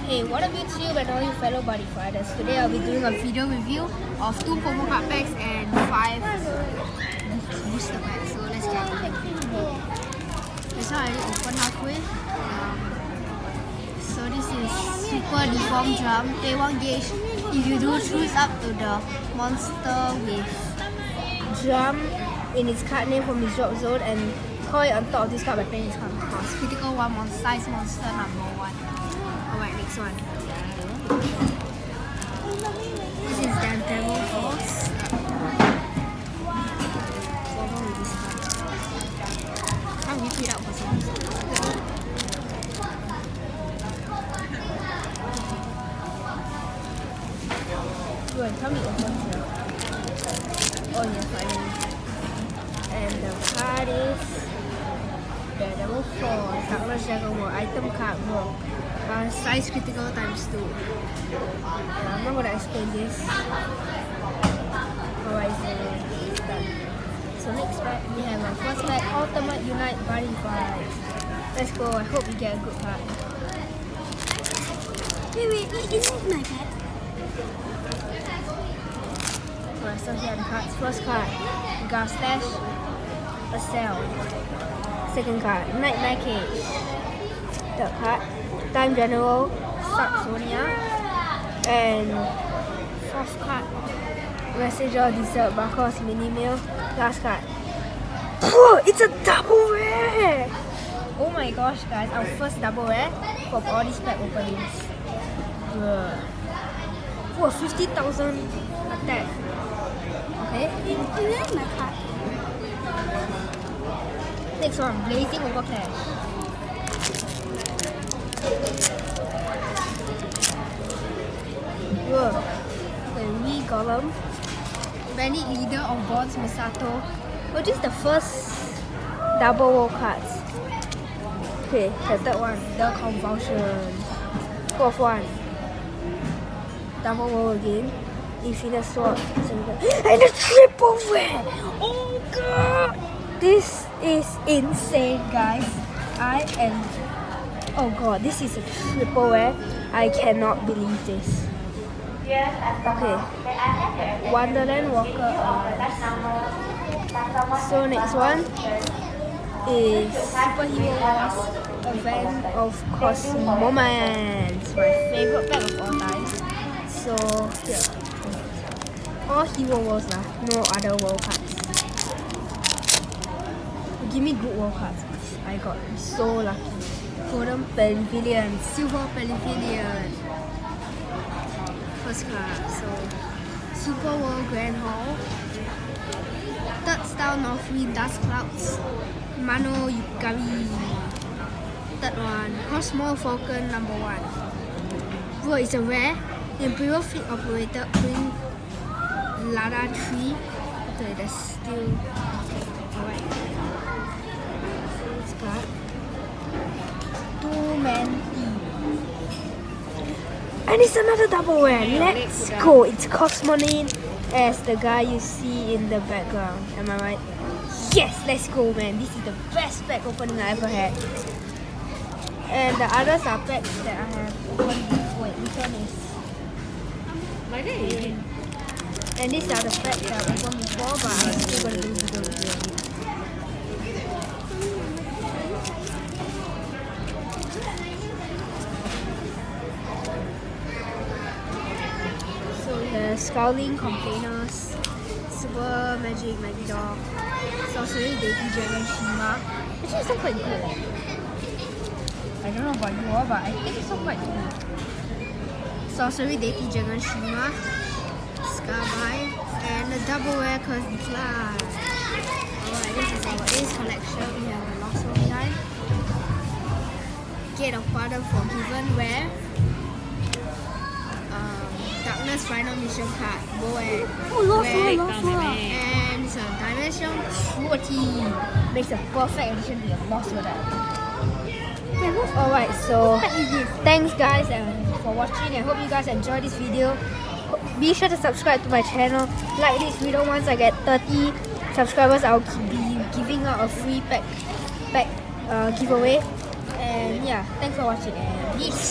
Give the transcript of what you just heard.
Hey, what up YouTube and all you fellow buddy fighters? Today I'll be doing a video review of 2 promo card packs and 5 booster packs. So let's get it. This one I already opened halfway. So this is Super Deformed Drum, pay 1 gauge. If you do choose up to the monster with drum in its card name from its drop zone and call it on top of this card by playing this card. Critical 1 size monster number 1. Alright, next one. This is the Devil Force. Can't rip it out for some reason. Good, tell me open here. Oh yes, finally. And the card is the Devil Force. Darkness Dragon World. Item card world. Size critical times 2. I'm not gonna explain this. Alright, so done. So next pack we have our first pack, Ultimate Unite Buddyfight. Let's go. I hope we get a good card. Wait, this is my pack. Alright, so here are the cards. First card, Gas Slash, a Cell. Second card, Night Cage. Third card, Time General, Saxonia. And fourth card, Messenger Desert Barkos Mini Meal. Last card. Oh, it's a double rare! Oh my gosh guys, our first double rare from all these pack openings. Whoa, 50,000 attack. Okay. And that's my card. Next one, Blazing Overclash. Whoa. The Golem. Bandit Leader of Bonds Misato. Oh, this is the first double world cards. Okay, the third one, The Convulsion. Fourth one, double world again. Infinite Sword. And a triple rare! Oh god! This is insane, guys. Oh god, this is a triple rare. I cannot believe this. Okay. Wonderland Walker. So next one is Superhero Wars Event of Cosmomans. My favorite pack of all time. So here. All Hero Wars lah, no other world cards. Give me good world cards. I got so lucky. Golden Pavilion, Silver Pavilion. First card, so Super World Grand Hall. Third Style Northwind Dust Clouds. Mano Yukari. Third one, Cosmo Falcon number 1. Bro, it's a rare. Imperial Fleet Operator Queen Lada 3. Okay, that's still alright. This card. 2-man team. And it's another double rare. Let's go. It's Cosmonine as the guy you see in the background. Am I right? Yes, let's go, man. This is the best pack opening I ever had. And the others are packs that I have opened before. Which one is? And these are the packs that I've opened before, but I'm still going to do video with you. So the Scowling Complainers, Super Magic Magidor, Sorcery Deity Dragon Shima. Actually, it's not quite good. I don't know about you all, but I think it's not quite good. Sorcery Deity Dragon Shima, Scarby, and a double rare Curse Decline. Alright, this is our Ace collection. We have a Lost One behind. Gate of Pardon Forgiven rare. Darkness Final Mission card. Boy. Oh, lost one. And it's a Dimension 40. Makes a perfect addition to your Lost One. Alright, so thanks guys for watching. I hope you guys enjoyed this video. Be sure to subscribe to my channel. Like this video. Once I get 30 subscribers, I'll be giving out a free pack giveaway. And yeah, thanks for watching and peace.